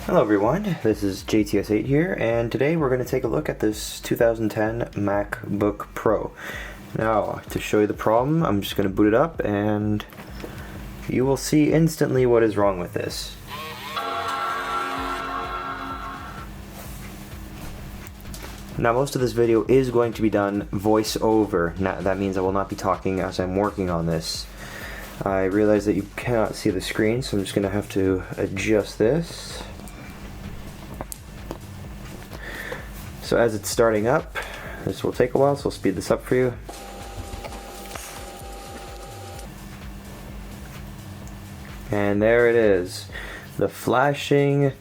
Hello everyone, this is JTS8 here, and today we're going to take a look at this 2010 MacBook Pro. Now, to show you the problem, I'm just going to boot it up and you will see instantly what is wrong with this. Now, most of this video is going to be done voice over. Now, that means I will not be talking as I'm working on this. I realize that you cannot see the screen, so I'm just going to have to adjust this. So as it's starting up, this will take a while, so I'll speed this up for you. And there it is, the flashing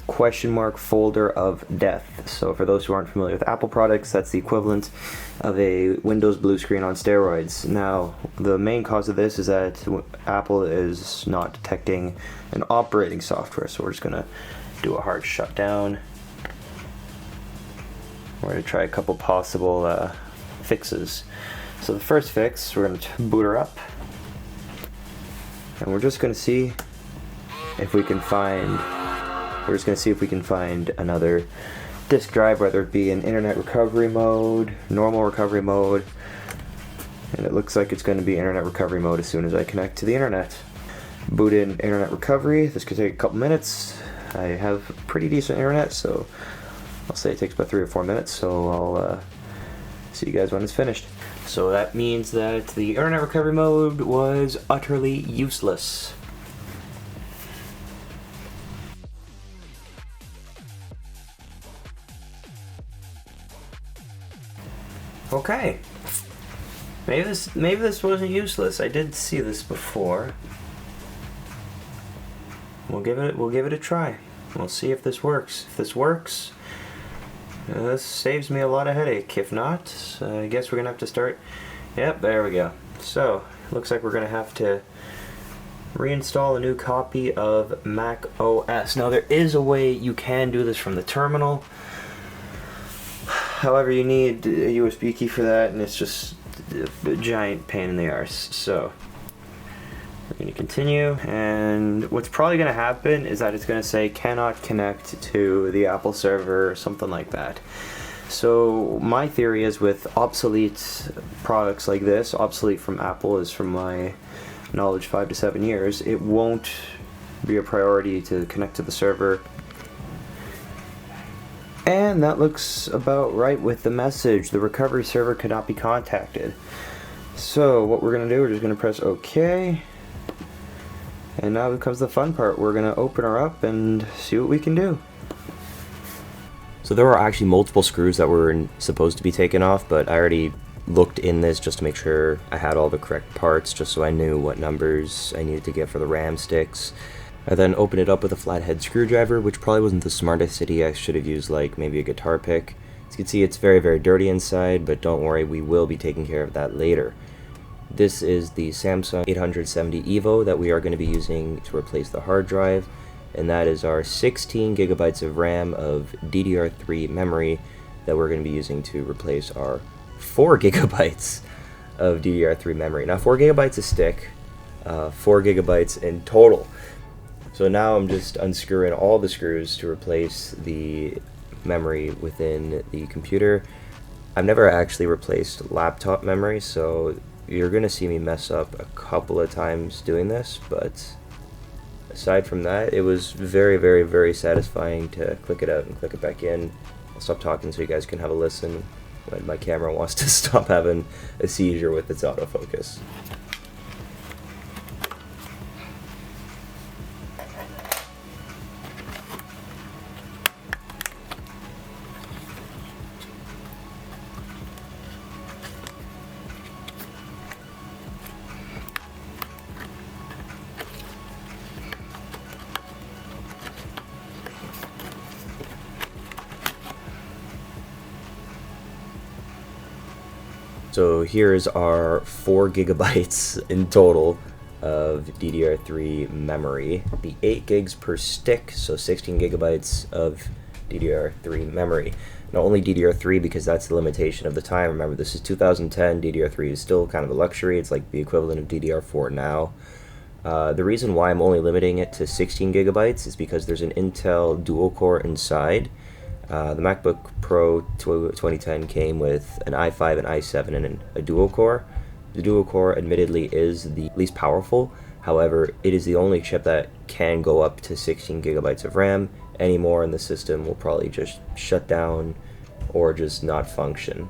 question mark folder of death. So for those who aren't familiar with Apple products, that's the equivalent of a Windows blue screen on steroids. Now, the main cause of this is that Apple is not detecting an operating software, so we're just going to do a hard shutdown. We're going to try a couple possible fixes. So the first fix, we're going to boot her up, and we're just going to see if we can find. We're just going to see if we can find another disk drive, whether it be in internet recovery mode, normal recovery mode, and it looks like it's going to be internet recovery mode as soon as I connect to the internet. Boot in internet recovery. This could take a couple minutes. I have pretty decent internet, so I'll say it takes about 3 or 4 minutes, so I'll see you guys when it's finished. So that means that the internet recovery mode was utterly useless. Okay. Maybe this wasn't useless. I did see this before. We'll give it a try. We'll see if this works. If this works, this saves me a lot of headache. If not, I guess we're gonna have to start. Yep, there we go. So, looks like we're gonna have to reinstall a new copy of Mac OS. Now, there is a way you can do this from the terminal. However, you need a USB key for that, and it's just a giant pain in the arse. So, we're going to continue, and what's probably going to happen is that it's going to say cannot connect to the Apple server or something like that. So my theory is with obsolete products like this, obsolete from Apple is from my knowledge 5 to 7 years, it won't be a priority to connect to the server. And that looks about right with the message. The recovery server cannot be contacted. So what we're going to do, we're just going to press OK. And now comes the fun part. We're going to open her up and see what we can do. So there were actually multiple screws that were supposed to be taken off, but I already looked in this just to make sure I had all the correct parts, just so I knew what numbers I needed to get for the RAM sticks. I then opened it up with a flathead screwdriver, which probably wasn't the smartest idea. I should have used like maybe a guitar pick. As you can see, it's very, very dirty inside, but don't worry, we will be taking care of that later. This is the Samsung 870 EVO that we are going to be using to replace the hard drive, and that is our 16 gigabytes of RAM of DDR3 memory that we're going to be using to replace our 4 gigabytes of DDR3 memory. Now 4 gigabytes a stick, 4 gigabytes in total. So now I'm just unscrewing all the screws to replace the memory within the computer. I've never actually replaced laptop memory, so you're going to see me mess up a couple of times doing this, but aside from that, it was very, very, very satisfying to click it out and click it back in. I'll stop talking so you guys can have a listen when my camera wants to stop having a seizure with its autofocus. So here's our 4 gigabytes in total of DDR3 memory. The 8 gigs per stick, so 16 gigabytes of DDR3 memory. Not only DDR3 because that's the limitation of the time. Remember, this is 2010. DDR3 is still kind of a luxury. It's like the equivalent of DDR4 now. The reason why I'm only limiting it to 16 gigabytes is because there's an Intel dual core inside. The MacBook Pro 2010 came with an i5 and i7 and a dual core. The dual core admittedly is the least powerful, however, it is the only chip that can go up to 16 gigabytes of RAM. Any more in the system will probably just shut down or just not function.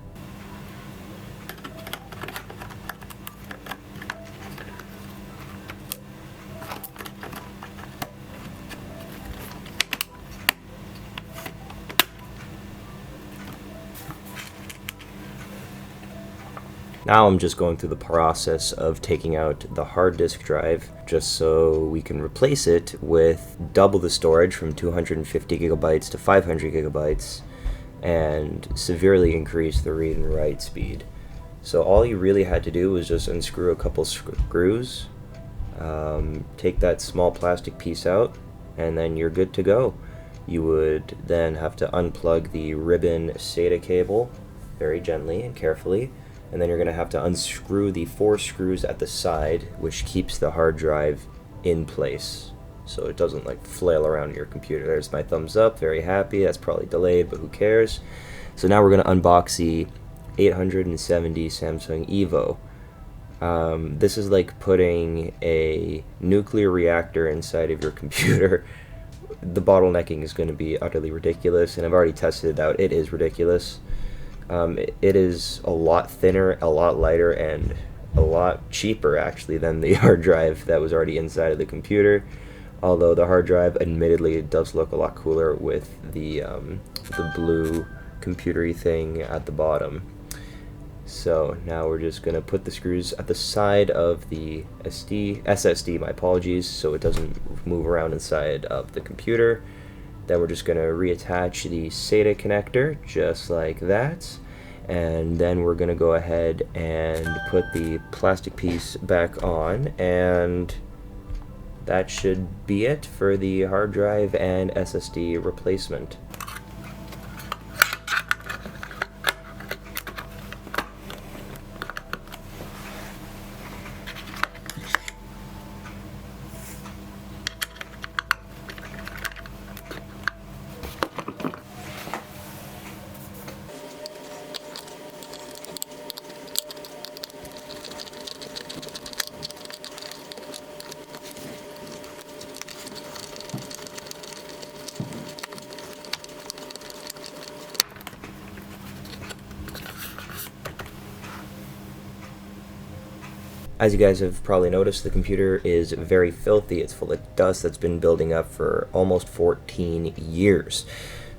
Now I'm just going through the process of taking out the hard disk drive just so we can replace it with double the storage from 250 gigabytes to 500 gigabytes and severely increase the read and write speed. So all you really had to do was just unscrew a couple screws, take that small plastic piece out, and then you're good to go. You would then have to unplug the ribbon SATA cable very gently and carefully, and then you're going to have to unscrew the 4 screws at the side, which keeps the hard drive in place so it doesn't like flail around your computer. There's my thumbs up, very happy. That's probably delayed, but who cares? So now we're going to unbox the 870 Samsung Evo. This is like putting a nuclear reactor inside of your computer. The bottlenecking is going to be utterly ridiculous, and I've already tested it out. It is ridiculous. It is a lot thinner, a lot lighter, and a lot cheaper actually than the hard drive that was already inside of the computer. Although the hard drive, admittedly, it does look a lot cooler with the blue computery thing at the bottom. So now we're just gonna put the screws at the side of the SSD, my apologies, so it doesn't move around inside of the computer. Then we're just going to reattach the SATA connector just like that, and then we're going to go ahead and put the plastic piece back on, and that should be it for the hard drive and SSD replacement. As you guys have probably noticed, the computer is very filthy. It's full of dust that's been building up for almost 14 years.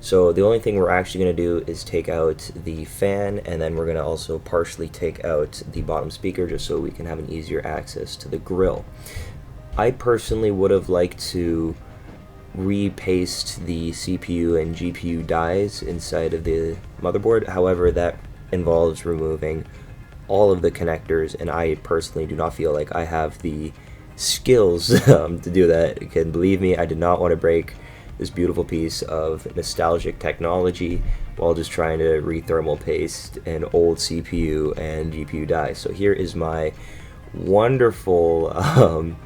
So the only thing we're actually going to do is take out the fan, and then we're going to also partially take out the bottom speaker just so we can have an easier access to the grill. I personally would have liked to repaste the CPU and GPU dies inside of the motherboard. However, that involves removing all of the connectors, and I personally do not feel like I have the skills to do that. You can believe me, I did not want to break this beautiful piece of nostalgic technology while just trying to re-thermal paste an old CPU and GPU die. So here is my wonderful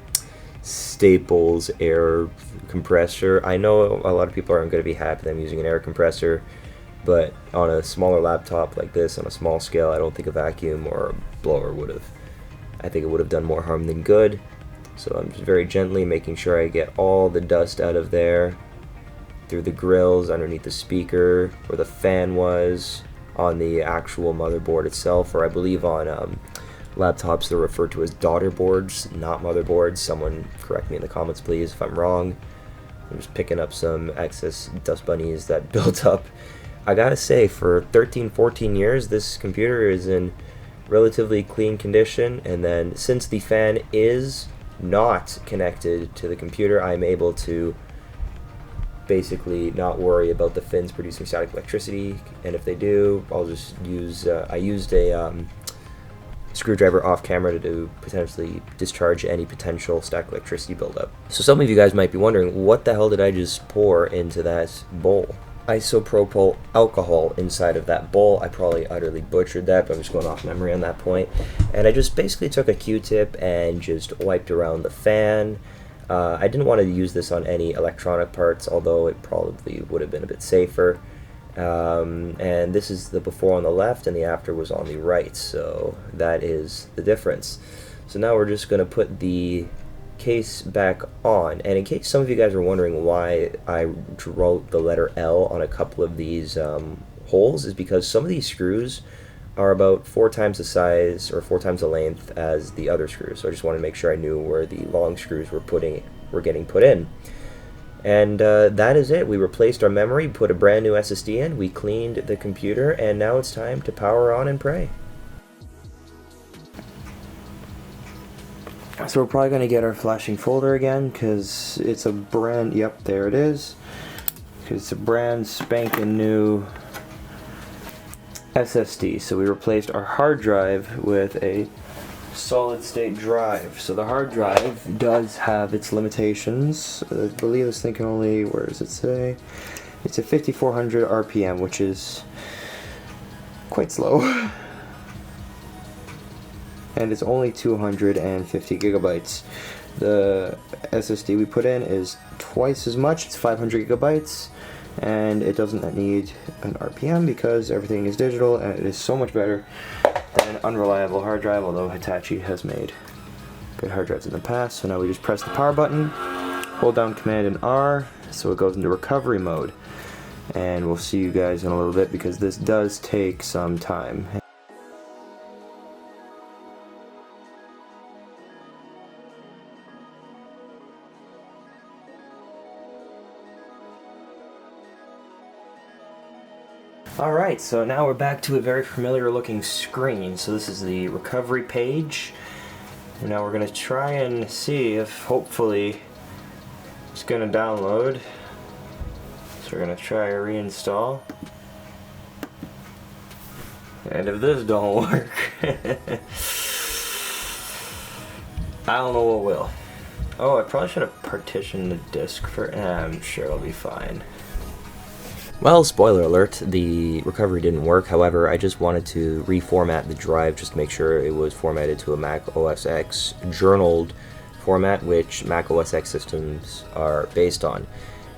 Staples air compressor. I know a lot of people aren't going to be happy that I'm using an air compressor, but on a smaller laptop like this, on a small scale, I don't think a vacuum or a blower would have. I think it would have done more harm than good. So I'm just very gently making sure I get all the dust out of there, through the grills, underneath the speaker, where the fan was, on the actual motherboard itself, or I believe on laptops they're referred to as daughter boards, not motherboards. Someone correct me in the comments please if I'm wrong. I'm just picking up some excess dust bunnies that built up. I gotta say, for 13-14 years this computer is in relatively clean condition, and then since the fan is not connected to the computer, I'm able to basically not worry about the fins producing static electricity, and if they do, I'll just use I used a screwdriver off camera to potentially discharge any potential static electricity buildup. So some of you guys might be wondering, what the hell did I just pour into that bowl? isopropyl alcohol inside of that bowl. I probably utterly butchered that, but I'm just going off memory on that point. And I just basically took a Q-tip and just wiped around the fan. I didn't want to use this on any electronic parts, although it probably would have been a bit safer. And this is the before on the left, and the after was on the right, so that is the difference. So now we're just going to put the case back on, and in case some of you guys are wondering why I wrote the letter L on a couple of these holes, is because some of these screws are about 4 times the size or 4 times the length as the other screws, so I just wanted to make sure I knew where the long screws were getting put in. And that is it. We replaced our memory, put a brand new SSD in, we cleaned the computer, and now it's time to power on and pray. So we're probably going to get our flashing folder again, because it's a brand, yep, there it is. Because it's a brand spanking new SSD. So we replaced our hard drive with a solid state drive. So the hard drive does have its limitations. I believe it's thinking only, where does it say? It's a 5400 RPM, which is quite slow. And it's only 250 gigabytes. The SSD we put in is twice as much, it's 500 gigabytes, and it doesn't need an RPM because everything is digital, and it is so much better than an unreliable hard drive, although Hitachi has made good hard drives in the past. So now we just press the power button, hold down Command and R, so it goes into recovery mode. And we'll see you guys in a little bit, because this does take some time. Alright, so now we're back to a very familiar looking screen. So this is the recovery page. And now we're going to try and see if hopefully it's going to download. So we're going to try a reinstall. And if this don't work, I don't know what will. Oh, I probably should have partitioned the disk for, I'm sure it'll be fine. Well, spoiler alert, the recovery didn't work. However, I just wanted to reformat the drive just to make sure it was formatted to a Mac OS X journaled format, which Mac OS X systems are based on.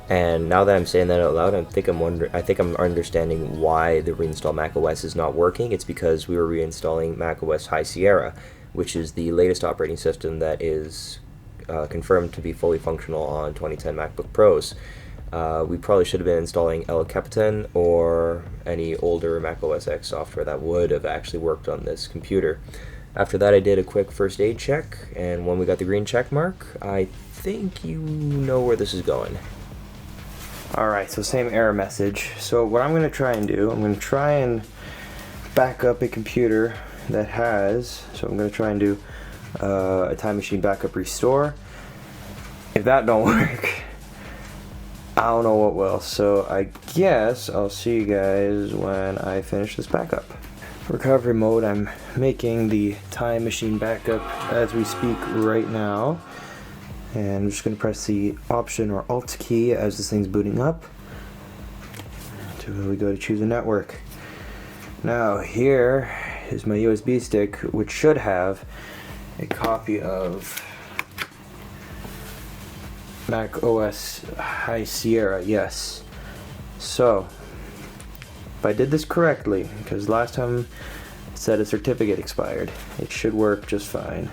And now that I'm saying that out loud, I think I'm understanding why the reinstall Mac OS is not working. It's because we were reinstalling Mac OS High Sierra, which is the latest operating system that is confirmed to be fully functional on 2010 MacBook Pros. We probably should have been installing El Capitan or any older Mac OS X software that would have actually worked on this computer. After that, I did a quick first aid check, and when we got the green check mark, I think you know where this is going. Alright, so same error message. So what I'm going to try and do, I'm going to try and back up a computer that has, so I'm going to try and do a Time Machine Backup Restore. If that don't work, I don't know what will. So I guess I'll see you guys when I finish this backup. Recovery mode, I'm making the Time Machine backup as we speak right now. And I'm just going to press the Option or Alt key as this thing's booting up. Until we go to choose a network. Now here is my USB stick, which should have a copy of Mac OS High Sierra, yes. So, if I did this correctly, because last time it said a certificate expired, it should work just fine.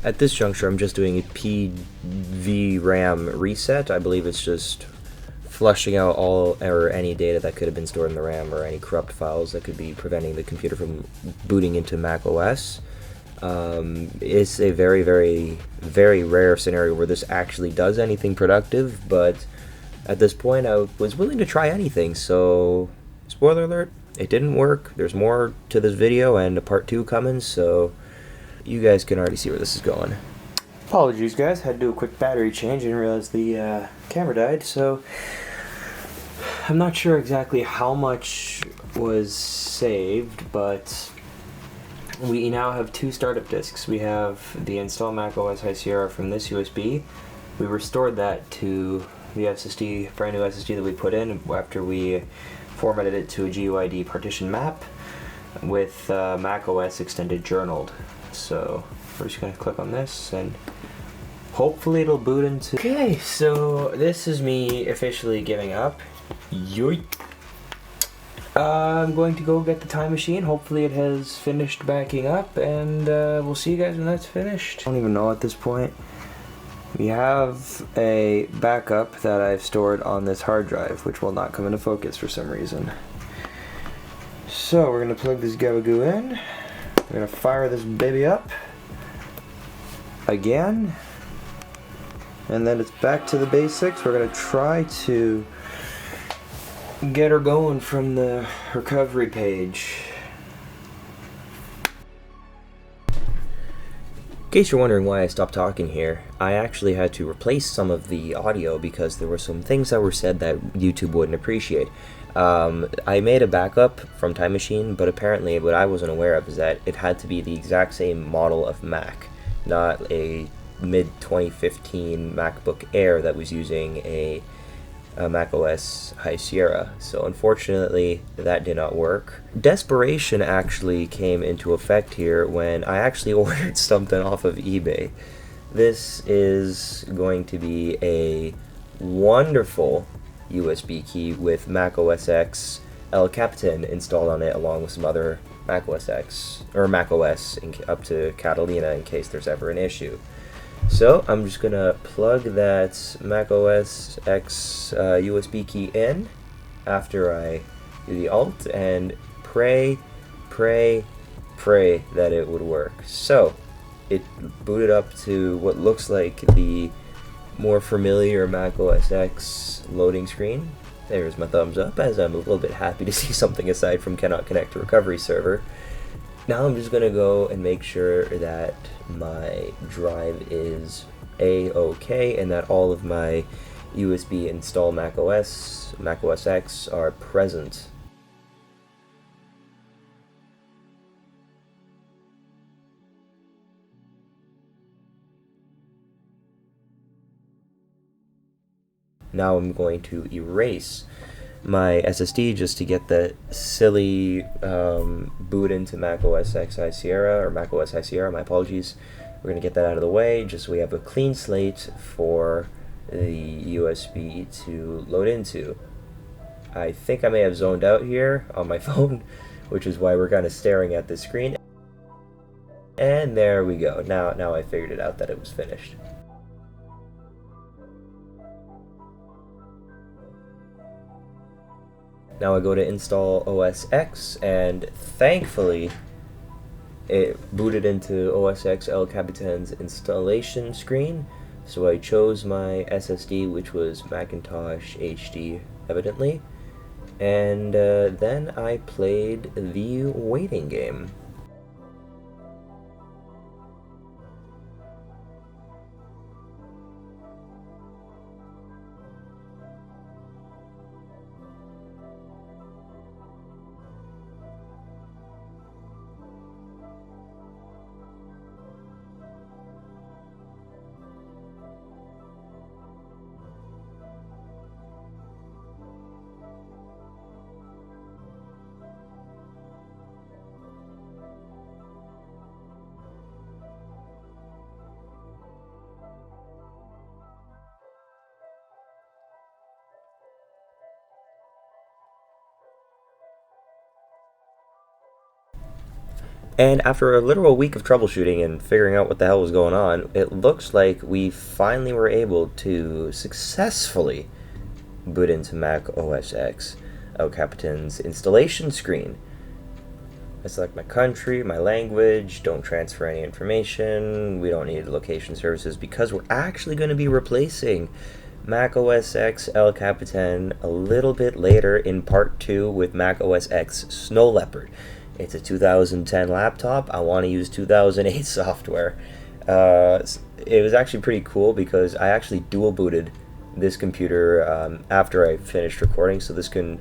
At this juncture, I'm just doing a PV RAM reset. I believe it's just flushing out all or any data that could have been stored in the RAM or any corrupt files that could be preventing the computer from booting into Mac OS. It's a very, very, very rare scenario where this actually does anything productive, but at this point I was willing to try anything, so spoiler alert, it didn't work. There's more to this video and a part 2 coming, so you guys can already see where this is going. Apologies, guys. Had to do a quick battery change. Didn't realize the camera died, so I'm not sure exactly how much was saved, but we now have 2 startup disks. We have the install macOS High Sierra from this USB. We restored that to the SSD, brand new SSD that we put in after we formatted it to a GUID partition map with macOS extended journaled. So we're just going to click on this and hopefully it'll boot into... Okay, so this is me officially giving up. Yoink. I'm going to go get the time machine. Hopefully it has finished backing up, and we'll see you guys when that's finished. I don't even know at this point. We have a backup that I've stored on this hard drive, which will not come into focus for some reason. So we're going to plug this gabagoo in. We're going to fire this baby up again, and then it's back to the basics. We're going to try to get her going from the recovery page. In case you're wondering why I stopped talking here, I actually had to replace some of the audio because there were some things that were said that YouTube wouldn't appreciate. I made a backup from Time Machine, but apparently what I wasn't aware of is that it had to be the exact same model of Mac, not a mid-2015 MacBook Air that was using a macOS High Sierra. So unfortunately that did not work. Desperation actually came into effect here when I actually ordered something off of eBay. This is going to be a wonderful USB key with macOS X El Capitan installed on it, along with some other macOS X or macOS up to Catalina in case there's ever an issue. So I'm just gonna plug that macOS X USB key in after I do the Alt and pray that it would work. So it booted up to what looks like the more familiar macOS X loading screen. There's my thumbs up, as I'm a little bit happy to see something aside from cannot connect to recovery server. Now I'm just gonna go and make sure that my drive is A-OK and that all of my USB install macOS X are present. Now I'm going to erase my SSD just to get that silly boot into macOS X High Sierra, or macOS High Sierra, my apologies. We're going to get that out of the way just so we have a clean slate for the USB to load into. I think I may have zoned out here on my phone, which is why we're kind of staring at this screen. And there we go. Now I figured it out that it was finished. Now I go to install OS X, and thankfully it booted into OS X El Capitan's installation screen. So I chose my SSD, which was Macintosh HD, evidently, and then I played the waiting game. And after a literal week of troubleshooting and figuring out what the hell was going on, it looks like we finally were able to successfully boot into Mac OS X El Capitan's installation screen. I select my country, my language, don't transfer any information, we don't need location services because we're actually going to be replacing Mac OS X El Capitan a little bit later in part 2 with Mac OS X Snow Leopard. It's a 2010 laptop. I want to use 2008 software. It was actually pretty cool because I actually dual booted this computer after I finished recording, so this can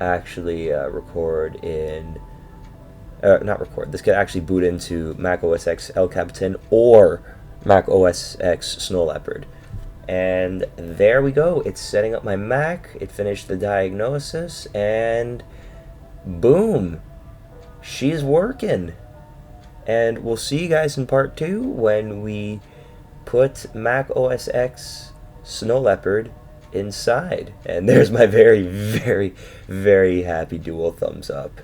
actually record in not record. This can actually boot into Mac OS X El Capitan or Mac OS X Snow Leopard. And there we go. It's setting up my Mac. It finished the diagnosis, and boom, she's working. And we'll see you guys in part 2 when we put Mac OS X Snow Leopard inside. And there's my very, very, very happy dual thumbs up.